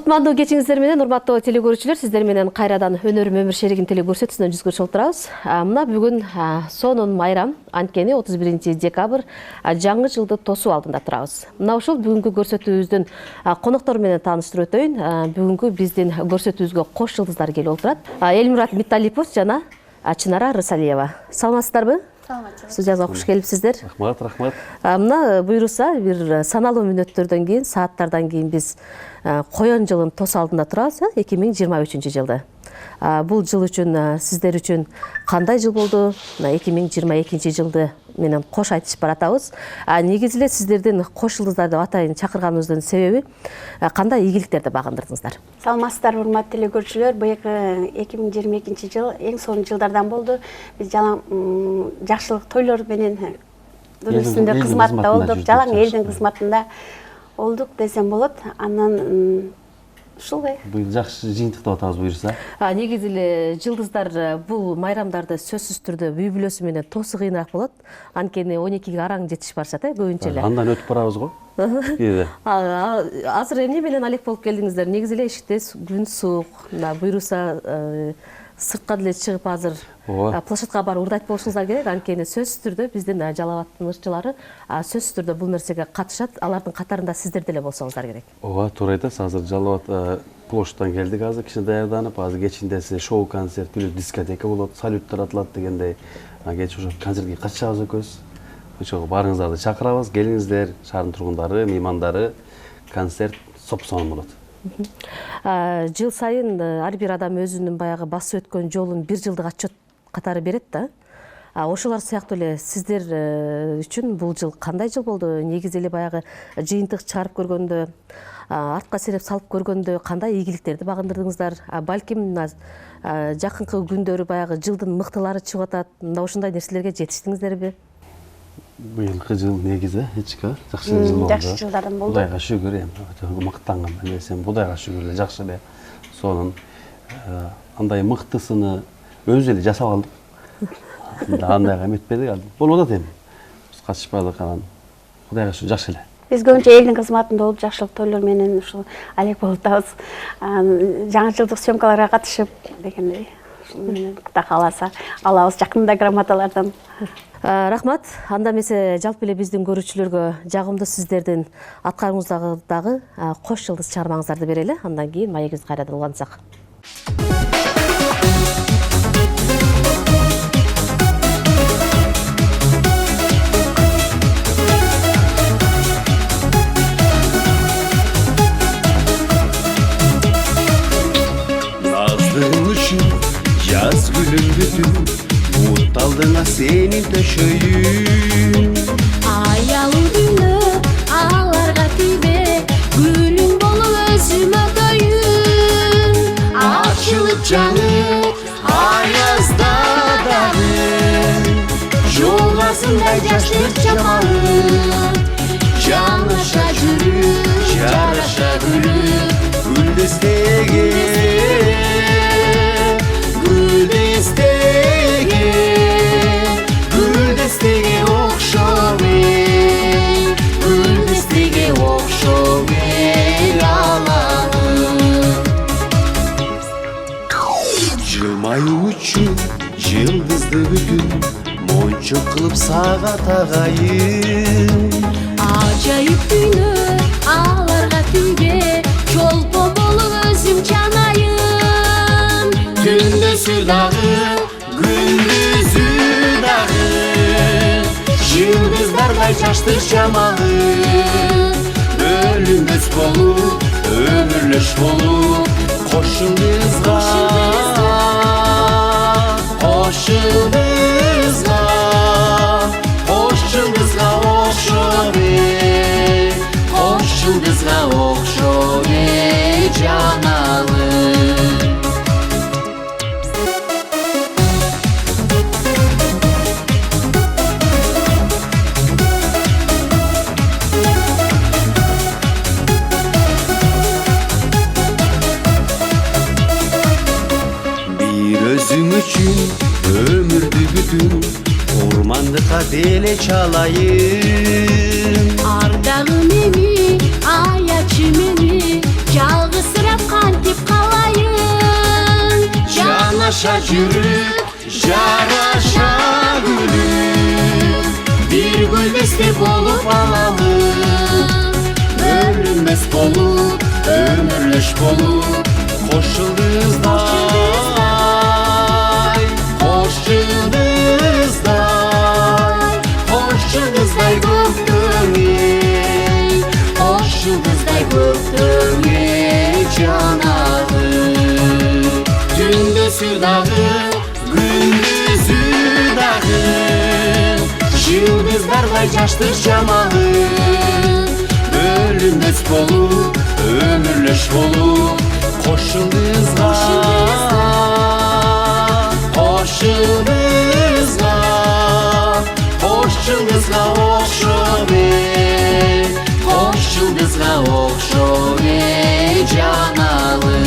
Кутмандуу кечиңиздер менен урматтуу теле көрүүчүлөр, сиздер менен кайрадан өнөрүм өмүр шеригин теле көрсөтүүсүнөн жүз көрүшүп отурабыз. Мына бүгүн сонун майрам, анткени 31 декабрь жаңы жылды тосуу алдында турабыз. Мына ушул бүгүнкү көрсөтүүбүздүн коноктор менен тааныштырып өтөйүн. Бүгүнкү биздин көрсөтүүбүзгө кош жылдыздар келип отурат. Элмурат Митталипов жана Чынара Рысалиева. Саламатсыздарбы? Студияга кош келипсиздер. Рахмат. Мына буйруса бир саналуу мүнөттөрдөн кийин, сааттардан кийин биз коен жылын тосуу алдында турабыз, 2023 жылды. Бул жыл үчүн сиздер үчүн кандай жыл болду? 2022 жылды менен кош айтышып баратабыз. Негизи эле сиздердин кош жылдыздар деп атайын чакырганыбыздын себеби кандай ийгиликтерди багындырдыңыздар? Саламатсыздар, урматтуу теле көрүүчүлөр. Быйылкы 2022 жыл эң сонун жылдардан болду. Биз жакшылык тойлор менен дүйнө үстүндө кызматта болдук, жалаң элдин кызматында болдук десем болот. Андан ушулбай. Быйыл жакшы жыйынтыктап атабыз буюрса. Негизи эле жылдыздар бул майрамдарды сөзсүз түрдө үй бүлөсү менен тоосу кыйыныраак болот. Анткени 12-ге араң жетишип барышат, көбүнчө эле. Андан өтүп барабыз го. Азыр эмне менен алек болуп келдиңиздер? Негизи эле эшикте күн суук, буйруса сыртка деле чыгып азыр площадка барып ырдайт болушуңуздар керек. Анткени сөзсүз түрдө биздин жалаваттын ырчылары сөзсүз түрдө бул нерсеге катышат. Алардын катарында сиздер деле болсоңуздар керек. Ооба, туура айтасыз. Азыр жалават площадтан келдик, азыр кичине даярданып, азыр кечиндеси шоу концерт, дискотека болот, салюттар атылат дегендей. Кеч ошо концертке катышабыз экөөбүз. Ошого барыңыздарды чакырабыз. Келиңиздер, шаардын тургундары, меймандары. Концерт соп-сонун болот. Жыл сайын ар бир адам өзүнүн баягы басып өткөн жолун бир жылдык отчет катары берет да. Ошолор сыяктуу эле сиздер үчүн бул жыл кандай жыл болду? Негизи эле баягы жыйынтык чыгарып көргөндө, артка сереп салып көргөндө кандай ийгиликтерди багындырдыңыздар? Балким жакынкы күндөрү баягы жылдын мыктылары чыгып атат. Мында ушундай нерселерге жетиштиңиздерби? Быйылкы жыл негизи жакшы жыл болду. Жакшы жылдардан болду. Кудайга шүгүр, мактанган эмесем, Кудайга шүгүр эле жакшы эле. Сонун андай мыктысыны өзү эле жасап алдык. Андайга эметпедик ал. Болуп атат эми. Биз катышпадык анан. Кудайга шүгүр жакшы эле. Биз көбүнчө элдин кызматында болуп, жакшылык тойлор менен ушул алек болуп атабыз. Жаңы жылдык съемкаларга катышып дегендей. Кудай кааласа алабыз жакында грамоталардан. Рахмат. Анда эмесе жалпы эле биздин көрүүчүлөргө жагымдуу сиздердин аткарууңуздагы кош жылдыз чыгармаңыздарды берели. Андан кийин маегибизди кайрадан улантсак. Nazdığın ışın, yaz gülün bütün, mutlaldığına senin döşöyün. Ayalı günü ağlarga tibe, gülün bolu özüme döyün. Açılıp canı, ayazda dağı, yolgasında yaşlık camalı. Canlaşa yürü, yaraşa gülü, gül desteğe. Gül desteğe, gül desteğe okşav el, gül desteğe okşav el alanım. Yılmayı uçun, yıldızlı bütün, monçuk kılıp sağa tağayım. Acayip günü ağlarga tibe, çolpo bolu özüm canayım. Gündüzü dağı, gündüzü dağı, yıldızlarla şaştır şamalı. Ölümüz bolu, ömürlüş bolu, koş yıldızga, koş yıldızga, koş yıldızga okşa be, koş yıldızga okşa be canalım. Özüm üçün ömürdü bütün, ormandıka dele çalayım. Ardağım emi, ayaçım emi, çalgısırap Жараша жүрүп, жараша күлүп, бир гүлдесте болуп алалы. Бөлүнмөс болуп, өмүрлөш болуп, кош жылдыздай, кош жылдыздай, кош жылдыздай көктөңэй, кош жылдыздай көктөңэй жанагым. Түндүсү дагы, күндүзү дагы, жылдыздардай жаштыр жамагым. Бөлүнмөс болуп, өмүрлөш болуп, кош жылдызга, кош жылдызга, кош жылдызга окшоп эй, кош жылдызга окшоп эй жанагым.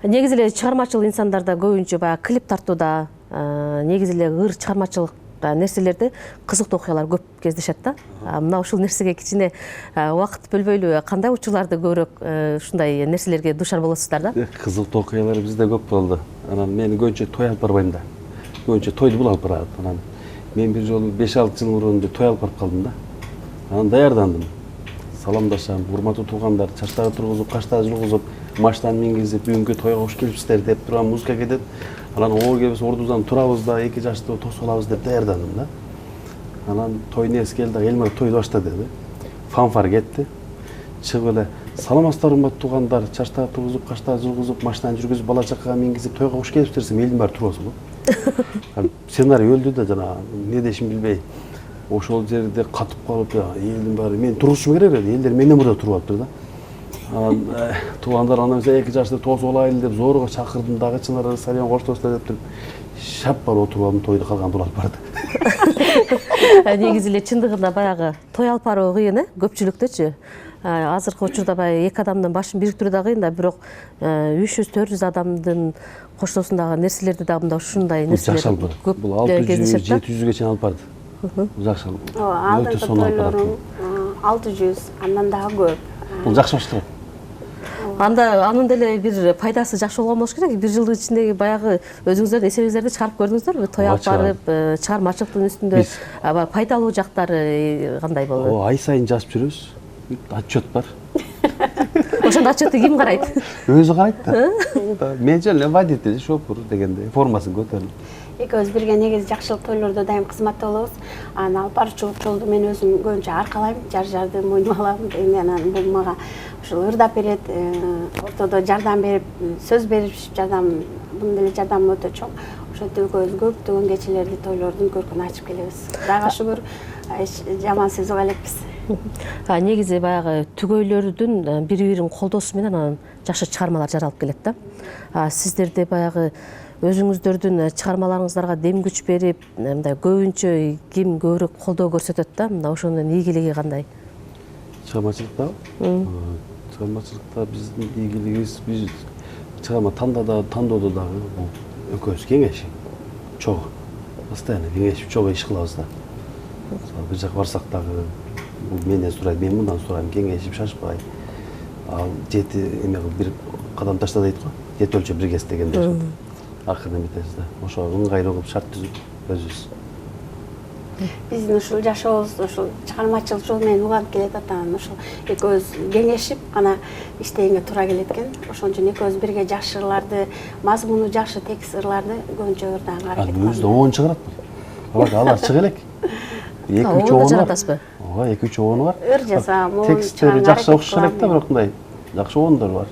Негизи эле чыгармачыл инсандарда көбүнчө баягы клип тартууда, негизи эле ыр чыгармачылык нерселерде кызыктуу окуялар көп кездешет да. Мына ушул нерсеге кичине убакыт бөлбөйлү, кандай учурларды көбүрөөк ушундай нерселерге дуушар болосуздар да? Кызыктуу окуялар бизде көп болду. Анан мен көбүнчө той алып барбайм да. Көбүнчө тойду бул алып барат. Анан мен бир жолу 5-6 жыл мурун той алып барып калдым да. Анан даярдандым. Саламдашам, урматтуу туугандар, чачтарды тургузуп, каштарды жулгузуп, маштан мингизип, бүгүнкү тойго кош келипсиздер деп турган музыка кетет. Анан оор келбес ордубуздан турабыз да, эки жашты тосуп алабыз деп даярдандым да. Анан той несі келди, Элмар тойду башта деди. Фанфар кетти. Чыгып эле, саламатсыздар урматтуу туугандар, чачтарды тургузуп, каштарды жулгузуп, маштан жүргүзүп, бала чакага мингизип, тойго кош келипсиздер десем, элдин баары туруп алса. Сценарий өлдү да жана эмне дешин билбей. Ошол жерде катып калып, элдин баары мен турушум керек эле, элдер менден мурда туруп алыптыр да. Анан туугандар анан эки жашты тосуп алайлы деп зорго чакырдым дагы чынара салем коштошто деп туруп шап бар отуруп алдым, тойду калган алып барды. Негизи эле чындыгында баягы той алып баруу кыйын, көпчүлүктөчү. Азыркы учурда баягы эки адамдын башын бириктирүү да кыйын да, бирок 300-400 адамдын коштоосундагы нерселерди да мында ушундай нерселер көп кездешет да. 600-700ге чейин алып барды. Жакшы. Алдыңкы тойлорум 600, андан дагы көп. Бул жакшы башталат. Анын деле бир пайдасы жакшы болгон болуш керек. Бир жылдын ичинде баягы өзүңүздөрдүн эсебиңиздерди чыгарып көрдүңүздөрбү? Той алып барып, чыгармачылыктын үстүндө пайдалуу жактары кандай болду? Ай сайын жазып жүрөбүз. Отчет бар. Ошондо отчетти ким карайт? Өзү карайт да. Менеджер эле водитель, шофер дегенде формасын көтөрүп. Экөөбүз бирге негизи жакшылык тойлордо дайым кызматта болобуз. Анан алып баруучу жолду мен өзүм көбүнчө аркалайм, жарды мойнума алам. Анан бул мага ушул ырдап берет, ортодо жардам берип, сөз берип, мунун деле жардамы өтө чоң. Ошентип экөөбүз көптөгөн кечелерди тойлордун көркүн ачып келебиз. Кудайга шүгүр, жаман сезип элекпиз. Негизи баягы түгөйлөрдүн бири-бирин колдоосу менен анан жакшы чыгармалар жаралып келет да. Сиздерде баягы өзүңүздөрдүн чыгармаларыңыздарга дем күч берип, мындай көбүнчө ким көбүрөөк колдоо көрсөтөт да? Мына ошонун ийгилиги кандай? Чыгармачылыкта? Чыгармачылыкта биздин ийгилигибиз, биз чыгарма тандоодо дагы экөөбүз кеңешип, чогуу. Постоянно кеңешип, чогуу иш кылабыз да. Бир жака барсак дагы менден сурайт, мен мындан сурайм, кеңешип шашпай. Ал жети эме бир кадам ташта дейт го, жети өлчөп бир кес дегенде. Акырдан битебиз да. Ошого ыңгайлуу кылып шарт түзүп өзүбүз. Биздин ушул жашообуз ушул чыгармачылык жол менен уланып келет атан, ушул экөөбүз кеңешип ана иштегенге туура келет экен. Ошон үчүн экөөбүз бирге жакшы ырларды, мазмуну жакшы текст ырларды көбүнчө ырданга аракет кылабыз. Өзү да 10 чыгарат. Алар чыга элек. 2-3 огону бар. Ооба, 2-3 огону бар. Ыр жазам, тексттери жакшы окшош элек да, бирок мындай жакшы огондор бар.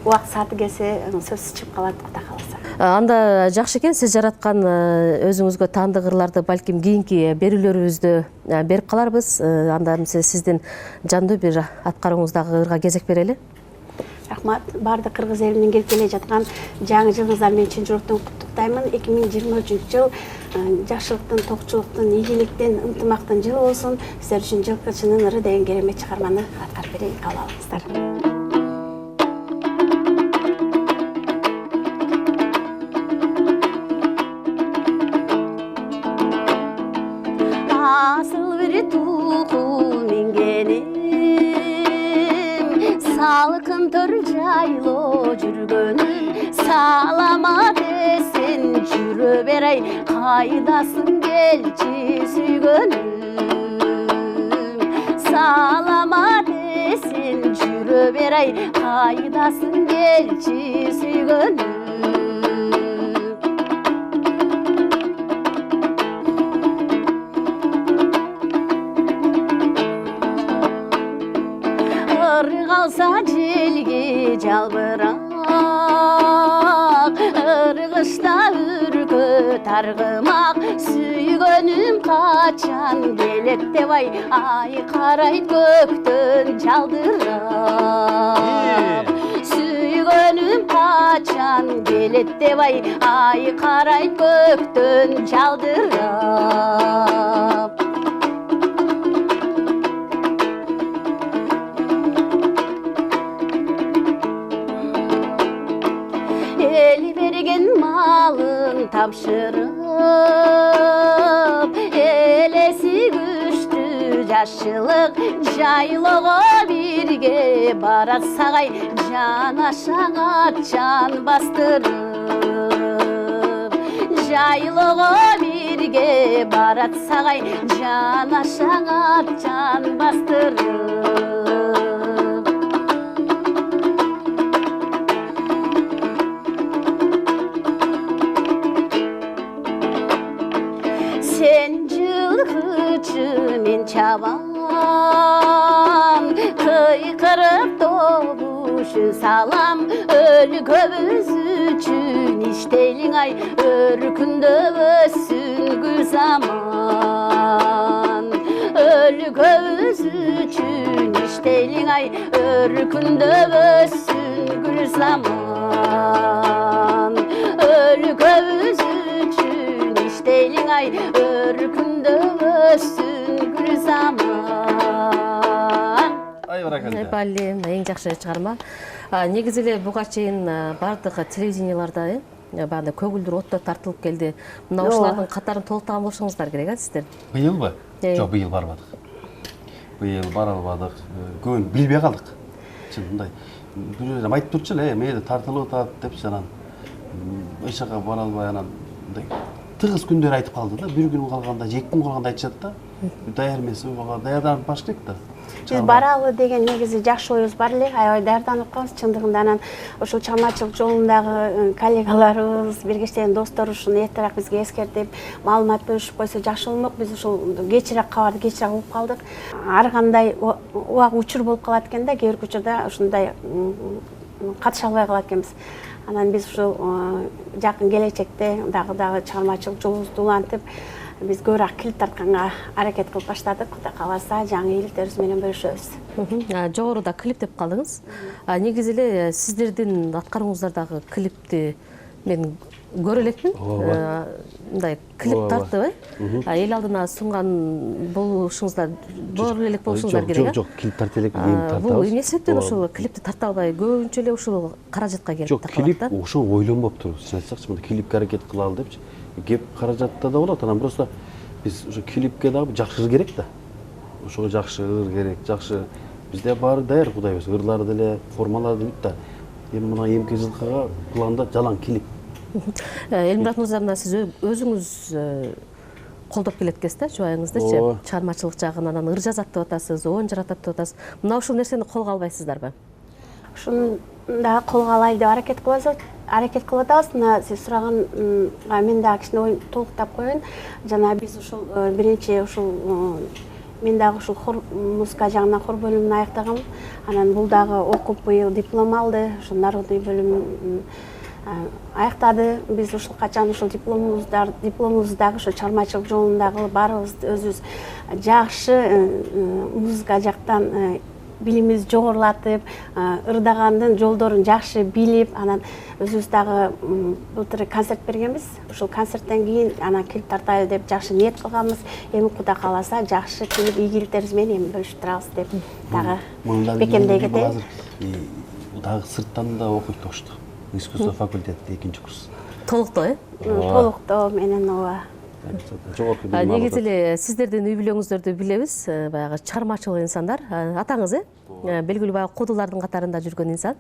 Убакыт сааты келсе сөз чыгып калат, Кудай кааласа. Анда жакшы экен, сиз жараткан өзүңүзгө таандык ырларды балким кийинки берүүлөрүбүздө берип каларбыз. Анда сиздин жандуу бир аткарууңуздагы ырга кезек берели. Рахмат. Бардык кыргыз элинин келип келе жаткан жаңы жылыңыздар менен чын жүрөктөн куттуктаймын. 2023 жыл жакшылыктын, токчулуктун, ийгиликтин, ынтымактын жылы болсун. Сиздер үчүн жылкычынын ыры деген керемет чыгарманы аткарып берейин, кабыл алыңыздар. Nasıl bir tuğul mingenim Salkın tör jaylo жүргөнүм Салама десин жүрө берей Кайдасың келчи сүйгөнүм Салама десин жүрө берей Кайдасың келчи сүйгөнүм Қалса желге жалбырақ ырғышта үркөт арғымақ сүйгөнүм қачан келет деп ай қарайт көктөн жалдырап сүйгөнүм қачан келет деп ай қарайт көктөн жалдырап Eli bergen malın tapşırıp Elesi güçtü yaşlılık Jayloğa birge barat sağay Can aşağı can bastırıp Jayloğa birge barat sağay Can aşağı can bastırıp Sen жылқычы мен чабам Кыйкырып добушун салам Өлкөбүз үчүн иштейлиң ай Өркүндө өссүн гүл заман Өлкөбүз үчүн иштейлиң ай Өркүндө өссүн гүл заман Өлкөбүz үчүн иштейлиң ай Өркүндө өссүн гүл заман Балли, эң жакшы чыгарма. Негизи эле буга чейин бардык телевиденияларда бааны көгүлдөр отто тартылып келди. Мына ушулардын катарын толуктаган болушуңуздар керек, сиздер. Быйылбы? Жок, быйыл барбадык. Быйыл бара албадык. Көбүн билбей калдык. Чын мындай. Бирөө айтып турчу эле, мээде тартылып атат депчи анан эч жака бара албай анан мындай тыгыз күндөр айтып калды да. Бир күн калганда, 2 күн калганда айтышат да. Даяр эмес, даярданып баш керек да. Биз баралы деген негизи жакшы оюбуз бар эле, аябай даярданып калабыз. Чындыгында анан ушул чыгармачылык жолундагы коллегаларыбыз, бирге иштеген достор ушуну эртерээк бизге эскертип, маалымат бөлүшүп койсо жакшы болмок. Биз ушул кечирээк кабарды кечирээк угуп калдык. Ар кандай убак учур болуп калат экен да, кээ бир учурда ушундай катыша албай калат экенбиз. Анан биз ушул жакын келечекте дагы чыгармачылык жолубузду улантып, биз көбүрөөк килип тартканга аракет кылып баштадык. Кудай кааласа жаңы ийгиликтерибиз менен бөлүшөбүз. Жогоруда клип деп калдыңыз. Негизи эле сиздердин аткарууңуздардагы клипти мен көрө элекмин. Мындай клип тартып, эл алдына сунган болушуңуздар, көрө элек болушуңуздар керек. Жок, клип тарта элек, эми тартабыз. Бул эмне себептен ушул клипти тарта албай, көбүнчө эле ушул каражатка келип таркалат? Жок, клип ошо ойлонбоптур. Чын айтсакчы, мындай клипке аракет кылалы депчи. Кеп каражатта да болот, анан просто биз ошо клипке дагы жакшы ыр керек да. Ошого жакшы ыр керек, жакшы. Бизде баары даяр, кудай берсин. Ырлары деле, формалары бүт да. Эми мына эмки жылкыга планда жалаң клип. Элмурат мырза, мына сиз өзүңүз колдоп келет экенсиз да, жубайыңыздычы, чыгармачылык жагынан ыр жазат деп атасыз, оон жаратат деп атасыз. Мына ушул нерсени колго албайсыздарбы? Ушуну да колго алайлы деп аракет кылабыз. Мына сиз сураганга мен дагы кичине ой толуктап коеюн. Жана биз ушул биринчи ушул мен дагы ушул хор музыка жагынан хор бөлүмүн аяктагам. Анан бул дагы окуп быйыл диплом алды. Ушул народный бөлүм аяктады. Биз ушул качан ушул дипломубузду дагы ушул чыгармачылык жолундагы баарыбыз өзүбүз жакшы музыка жактан билимибизди жогорулатып, ырдагандын жолдорун жакшы билип, анан өзүбүз дагы былтыр концерт бергенбиз. Ушул концерттен кийин анан клип тартайлы деп жакшы ниет кылганбыз. Эми Кудай кааласа жакшы клип ийгиликтерибиз менен эми бөлүшүп турабыз деп дагы бекемдей кетейин. Дагы сырттан да окуйт ошту. Искусство факультетинде 2-курс. Толуктоо, Толуктоо менен ооба. жогорку негизи эле сиздердин үй бүлөңүздөрдү билебиз, баягы чыгармачыл инсандар. Атаңыз белгилүү баягы кодулардын катарында жүргөн инсан.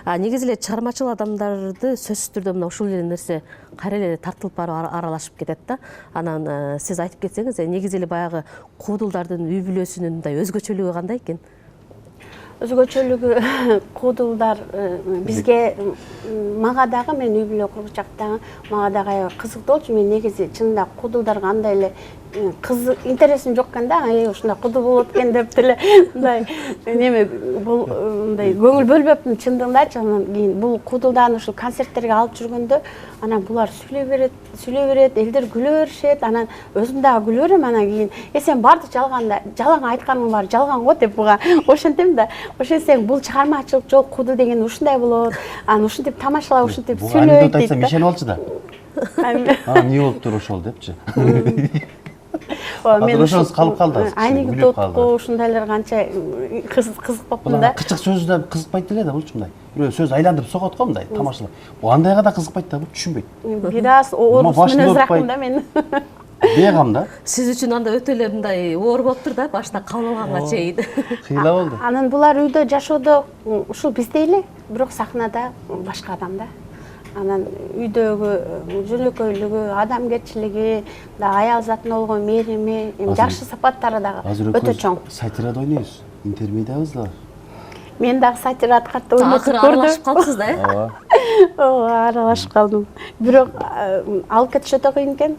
Негизи эле чыгармачыл адамдарды сөзсүз түрдө мына ушул эле нерсе кайра эле тартылып барып аралашып кетет да. Анан сиз айтып кетсеңиз, негизи эле баягы кодулдардын үй бүлөсүнүн мындай өзгөчөлүгү кандай экен? Өзгөчөлүгү кодулдар бизге, мага дагы мен үй бүлө кургучакта мага дагы кызыктуу болчу. Мен негизи чынында кодулдар кандай эле интересим жок экен да. Ушундай кодул болот экен деп деле мындай неме мындай көңүл бөлбөпмүн чындыгындачы. Анан кийин бул кодулдарды ушул концерттерге алып жүргөндө, анан булар сүйлөй берет, элдер күлө беришет. Анан өзүм дагы күлө берем. Анан кийин сен барды жалаң айтканың бар, жалган го деп буга ошентем да. Ошентсең бул чыгармачылык жок, кодул деген ушундай болот. Анан ушинтип тамашалап, ушинтип сүйлөйт дейт. айтсам ишенип алчу да. Эмне болуптур ошол депчи. Мен ошоңуз калып калды. анекдотко ушундайлар канча кызыкпапмын да. Кычык сөз да кызыкпайт эле да булчу мындай. Бирөө сөз айландырып согот го мындай тамашалап. Бул андайга да кызыкпайт да, бул түшүнбөйт. Бир аз орус мүнөзүракмын да мен. Бегам да. Сиз үчүн анда өтө эле мындай оор болуптур да, башта кабыл алганга чейин. Кыйла болду. Анан булар үйдө жашоодо ушул биздей эле, бирок сахнада башка адам да. Анан үйдөгү жөнөкөйлүгү, адамгерчилиги, аял затына болгон мээрими, жакшы сапаттары дагы өтө чоң. Сатирада ойнойбуз, интервьюдабыз да. Мен дагы сатират катты ойнотуп көрдүм. Аралашып калдыңыз да, Ооба. Ооба, аралашып калдым. Бирок алып кетиш өтө кыйын экен.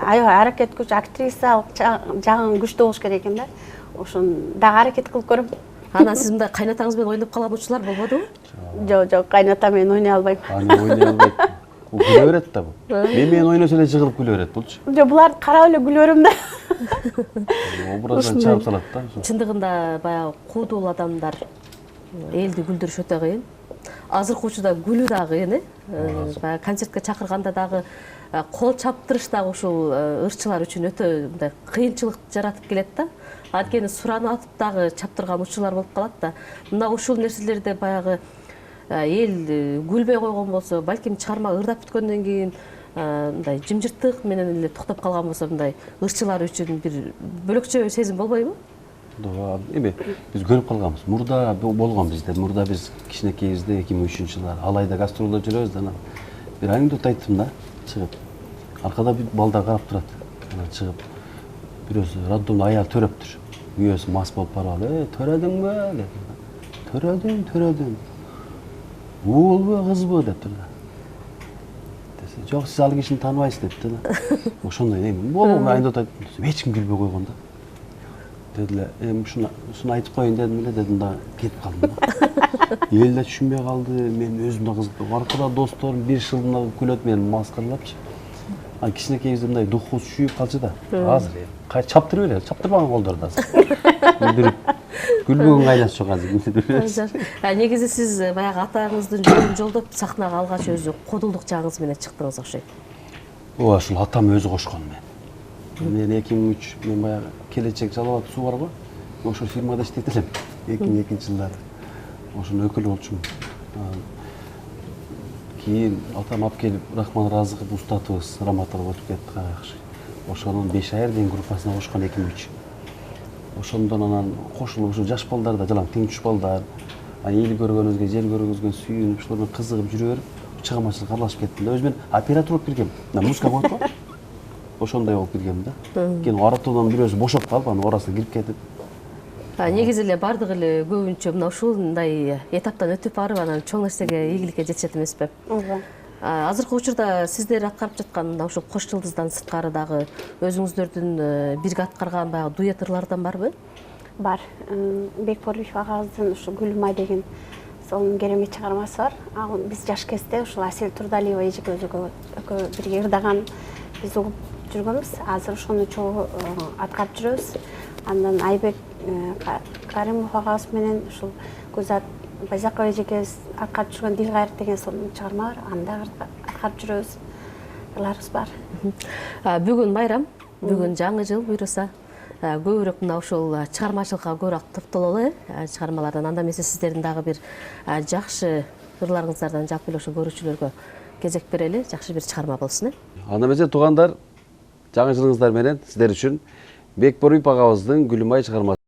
Аракет күч, актриса жагын күчтүү болуш керек экен да. Ошон дагы аракет кылып көрөм. Анан сиз мындай кайнатаңыз менен ойноп калган учурлар болбодубу? Жок, кайната менен ойной албайм. Аны ойной албайт. Бул күлө берет да бул. Мен менен ойносо эле жыгылып күлө берет булчу. Жок, буларды карап эле күлө берем да. Образдан чыгып салат да. Чындыгында баягы кодул адамдар элди күлдүрүш өтө кыйын. Азыркы учурда күлүү дагы кыйын, баягы концертке чакырганда дагы кол чаптырыш дагы ушул ырчылар үчүн өтө мындай кыйынчылык жаратып келет да. Анткени суранып атып дагы чаптырган учурлар болуп калат да. Мына ушул нерселерде баягы эл күлбөй койгон болсо, балким чыгарма ырдап бүткөндөн кийин мындай жымжырттык менен эле токтоп калган болсо, мындай ырчылар үчүн бир бөлөкчө сезим болбойбу? Ооба, эми биз көрүп калганбыз. Мурда болгон бизде. Мурда биз кичинекейбизде 2003-жылдары Алайда гастролдо жүрөбүз да. Бир анекдот айттым да, чыгып. Аркада бир балдар карап турат. Анан чыгып бирөөсү роддомдо аял төрөптүр. Үйөөсү мас болуп барып, төрөдүңбү деп. Төрөдүм. Уулбу, кызбы дептир да. Десе, жок, сиз ал кишини тааныбайсыз депти да. Ошондой эми болгон анекдот айттым. Эч ким күлбөй койгон да. Дедилер, ушуну айтып коеюн дедим эле, дедим да кетип калдым да. Эл да түшүнбөй калды, мен өзүм да кызыктым. Аркада досторум бир шылдырнап күлөт, мени маскаралапчы. Ан кичинекейибизде мындай духубуз шүйүп калчу да. Азыр чаптырып эле, чаптырбаган колдорду азыр. Күлбөгөн кайнасы жок азыр. Негизи сиз баягы атаңыздын жолун жолдоп сахнага алгач өзү кодулдук жагыңыз менен чыктыңыз окшойт. Ооба, ушул атам өзү кошкон мен. Мен 2003 мен баягы келечек жалап суу бар го. Ошол фирмада иштейт элем. 2002-жылдары. Ошонун өкүлү болчумун. Кийин атам алып келип Рахман Разыков устатыбыз Раматов өтүп кетти кайакшы. Ошонун 5 айыр деген группасына кошкон 2003. Ошондон анан кошулуп ушу жаш балдар да жалаң тең балдар. Эл көргөнүбүзгө, жер көргөнүбүзгө сүйүнүп, ушулар менен кызыгып жүрүп берип, чыгармачылыкка аралашып кеттим да. Өзүм оператор болуп киргем. Музыка коет го. Ошондой болуп киргем да. Кийин аратоодон бирөөсү бошоп калып, анын арасына кирип кетип. Негизи эле бардыгы эле көбүнчө мына ушундай этаптан өтүп барып, анан чоң нерсеге, ийгиликке жетишет эмеспи? Ооба. Азыркы учурда сиздер аткарып жаткан мына ушул Кош Жылдыздан сырткары дагы өзүңүздөрдүн бирге аткарган баягы дуэт ырлардан барбы? Бар. Бекболов агабыздын ушул Гүлмай деген сонун керемет чыгармасы бар. Ал биз жаш кезде ушул Асел Турдалиева экөө бирге ырдаган биз угуп жүргөнбүз. Азыр ошону чогуу аткарып жүрөбүз. Андан Айбек Каримов агабыз менен ушул Гүлзат Байзакова эжекебиз аткарып жүргөн Дил кайрыт деген сонун чыгарма бар. Аны да аткарып жүрөбүз. Ырларыбыз бар. Бүгүн майрам, бүгүн жаңы жыл буйруса. Көбүрөөк мына ушул чыгармачылыкка көбүрөөк токтололу. Чыгармалардан анда эмесе сиздердин дагы бир жакшы ырларыңыздардан жалпы эле ошо көрүүчүлөргө кезек берели. Жакшы бир чыгарма болсун. Анда эмесе туугандар, жаңы жылыңыздар менен сиздер үчүн Бекборуйуп агабыздын Гүлүм ай чыгармасы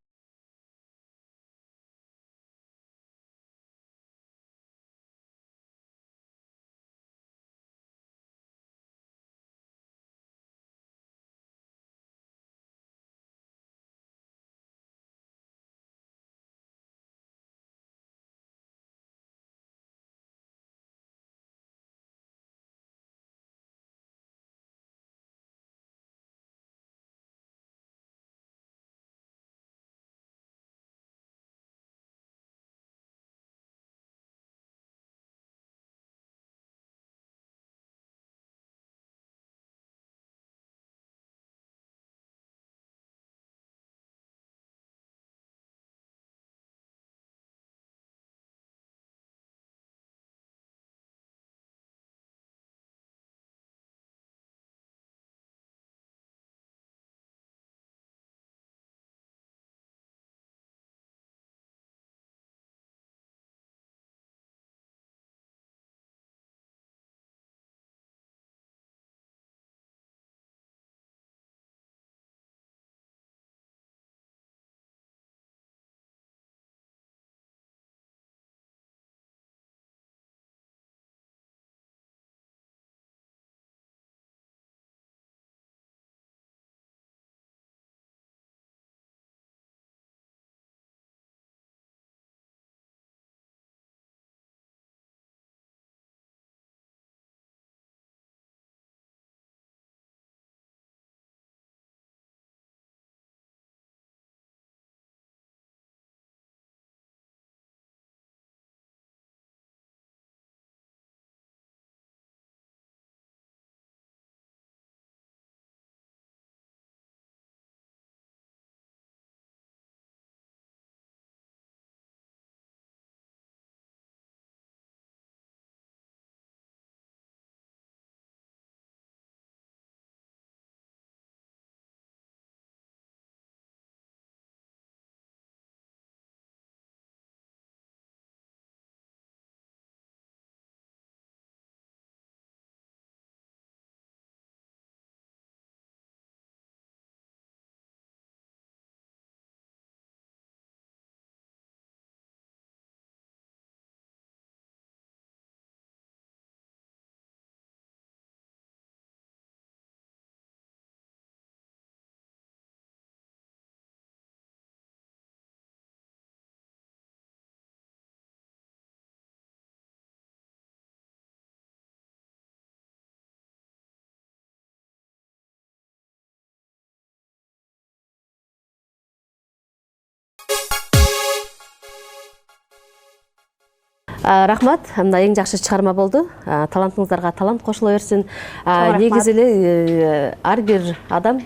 Рахмат, мына эң жакшы чыгарма болду. Талантыңыздарга талант кошула берсин. Негизи эле ар бир адам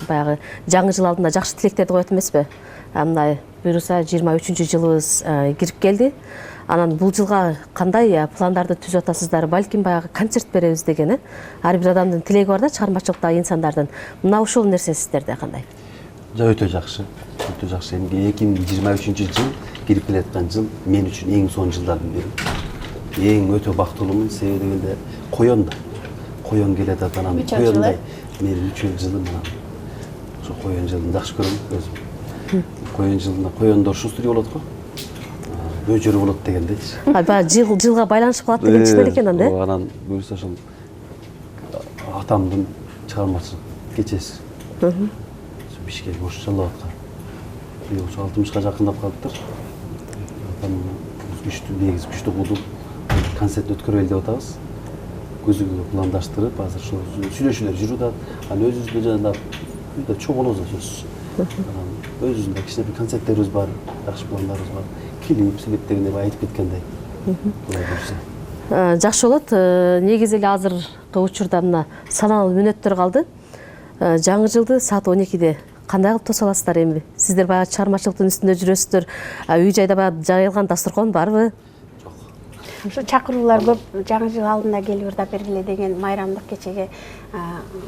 баягы жаңы жыл алдында жакшы тилектерди коет эмеспи? Мына буюрса 23-жылыбыз кирип келди. Анан бул жылга кандай пландарды түзүп атасыздар? Балким баягы концерт беребиз деген, ар бир адамдын тилеги бар да, чыгармачылыктагы инсандардын. Мына ушул нерсе сиздерде кандай? Өтө жакшы. Өтө жакшы. Эми 2023-жыл кирип келаткан жыл мен үчүн эң сонун жылдардын бири. Эң өтө бактылуумун, себеби дегенде коён келет атанан коёндай менин үчүн жылым мына. Ошо коён жылын жакшы көрөм өзүм. Коён жылында коёндор шустрый болот го. Бөжөрү болот дегендейчи. Баягы жылга байланышып калат деген чын эле экен анда. Анан буюрса ошол атамдын чыгармачылык кечеси. Бишкек ош Жалауатка. Быйыл 60-ка жакындап калыптыр. Күчтүү кулдук концерт өткөрөлү деп атабыз. Көзүгө пландаштырып, азыр ошо сүйлөшүүлөр жүрүп атат. Анан өзүбүздө жанагы чогулуз сөзсүз. Өзүбүздө кичине бир концерттерибиз бар, жакшы пландарыбыз бар. Клип дегенде айтып кеткендей. Жакшы болот. Негизи эле азыркы учурда мына саналуу мүнөттөр калды. Жаңы жылды саат 12-де кандай кылып тосо аласыздар эми? Сиздер баягы чыгармачылыктын үстүндө жүрөсүздөр. Үй жайда баягы жайылган дасторкон барбы? Ушу чакыруулар көп. Жаңы жыл алдында келип ырдап бергиле деген майрамдык кечеге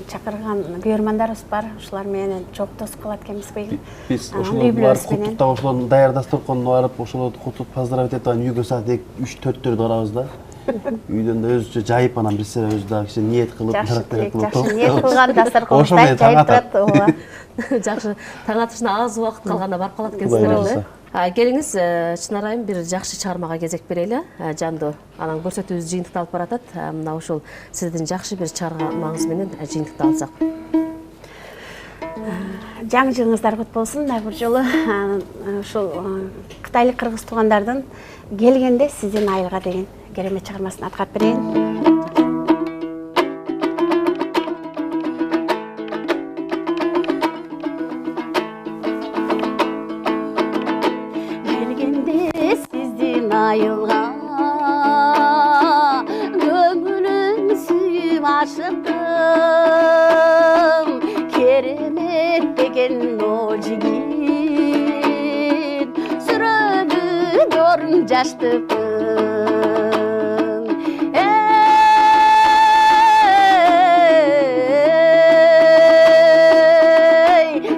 чакырган көрөрмандарыбыз бар. Ушулар менен чогуу тосуп калат экенбиз быйыл. Биз ошолорду барып куттуктап, ошолордун даяр дасторконуна барып, ошолорду куттуктап поздравить этип, үйгө саат 3-4-төрдө барабыз да. Үйдөн да өзүчө жайып анан бир сere өзү дагы кичине ниет кылып Жакшы керек болуп жакшы калат. ниет кылган дастаркан Ошо менен таң жайып атат. турат. Ооба. Жакшы, таң атышына аз убакыт калганда барып калат Кудай экенсиздер буюрса. эле. Келиңиз, Чынар айым бир жакшы чыгармага кезек берели. Жанду анан көрсөтүүбүз жыйынтыкталып баратат. Мына ушул сиздин жакшы бир чыгармаңыз менен жыйынтыкталсак. Жаңы жылыңыздар кут болсун. Бир жолу ушул Кытайлык кыргыз туугандардын келгенде сиздин айылга деген керемет чыгармасын аткарып берейин. Келгенде сиздин айылга көңүлүм сүйүп ашыктым. Керемет деген о жигит сүрөлү дорун жаштыкын.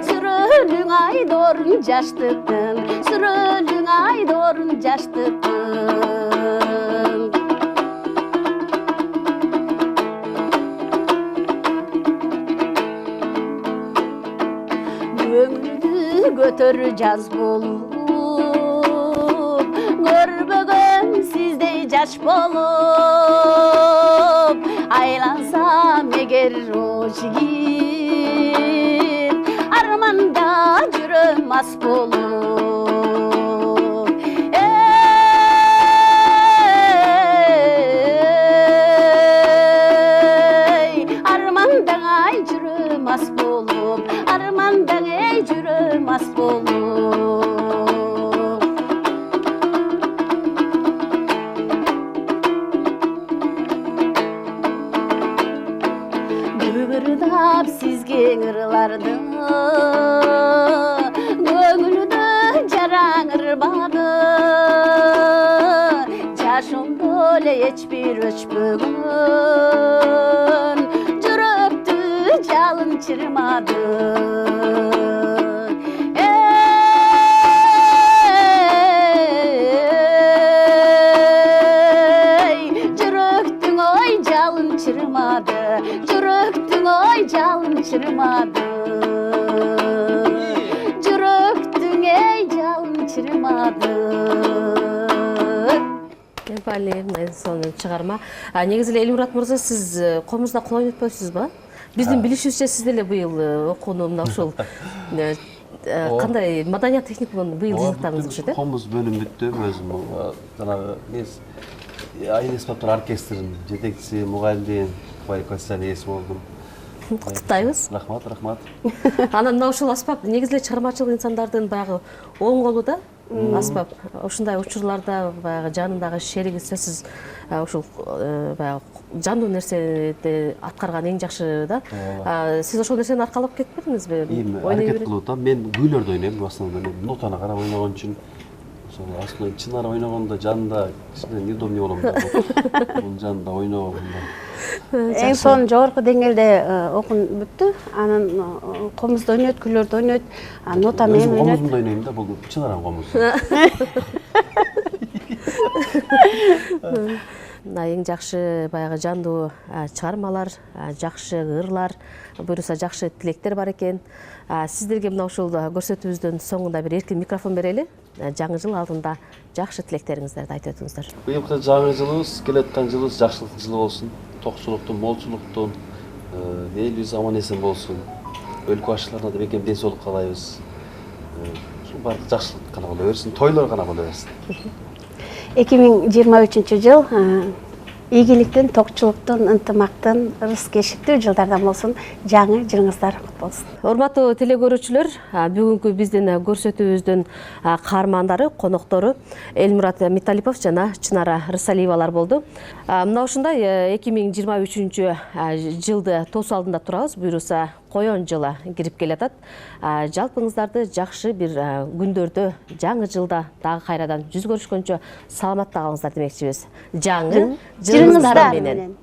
Сүрөлүң ай дорун жаштыкын, сүрөлүң ай дорун жаштыкын. Көңүлдү көтөр жаз болуп, көрбөгөм сиздей жаш болуп. Айлансам эгер о жигит, арманда жүрөм ас болуп. Армандаң ай жүрөм ас болуп, армандаң эй жүрөм ас болуп. Күбүрдап сизге ыңырларды, көңүлдө жараңырбады. Жашымда эле эч бир өчпөгөн, жүрөктү жалын чырмады. Жүрөктүң ой жалын чырмады, жүрөктүң ой жалын чырмады. Жүрөктүң эй жалын чырмады. Сонун чыгарма. Негизи эле Элмурат мырза, сиз комузда кол ойнотпойсузбу ба? Биздин билишибизче сиз деле быйыл окууну мына ушул кандай маданият техникумун быйыл жыйынтыктадыңыз окшойт, э? Комуз бөлүм бүттү, өзүм жанагы айыл аспаптар оркестринин жетекчиси, мугалим квалификациялуу ээси болдум. Куттуктайбыз. Рахмат, рахмат. Анан мына ушул аспап негизи эле чыгармачыл инсандардын баягы оң колу да. Аспап ушундай учурларда баягы жанындагы шериги сөзсүз ушул баягы жандуу нерсени аткарган эң жакшы да. Сиз ошол нерсени аркалап кетпедиңизби? Аракет кылып атам. Мен күүлөрдү ойнойм, в основном нотаны карап ойногон үчүн. Ошол аслында Чынар ойногондо жанында кичине неудобный болом да. Бул жанында ойногон. Эң сонун жогорку деңгээлде окуун бүттү. Анан комузда ойнойт, күлөрдө ойнойт, нота менен ойнойт. Комузумда ойнойм да, бул Чынардын комузу. Эң жакшы баягы жандуу чыгармалар, жакшы ырлар, буюрса жакшы тилектер бар экен. Сиздерге мына ушул көрсөтүүбүздүн соңунда бир эркин микрофон берели. Жаңы жыл алдында жакшы тилектериңиздерди айтып өтүңүздөр. Быйылкы жаңы жылыбыз, келаткан жылыбыз жакшылыктын жылы болсун. Токчулуктун, молчулуктун, элибиз аман эсен болсун. Өлкө башчыларына да бекем ден соолук каалайбыз. Ушул баардык жакшылык гана боло берсин, тойлор гана боло берсин. 2023-жыл ийгиликтин, токчулуктун, ынтымактын, ырыс-кешиктүү жылдардан болсун. Жаңы жылыңыздар кут болсун. Урматтуу телекөрүүчүлөр, бүгүнкү биздин көрсөтүүбүздүн каармандары, коноктору Элмурат Миталипов жана Чынара Рысалиевалар болду. Мына ушундай 2023-жылды тосуу алдында турабыз. Буюрса коён жылы кирип келатат. Жалпыңыздарды жакшы бир күндөрдө, жаңы жылда дагы кайрадан жүз көрүшкөнчө саламатта калыңыздар демекчибиз. Жаңы жылыңыздар менен.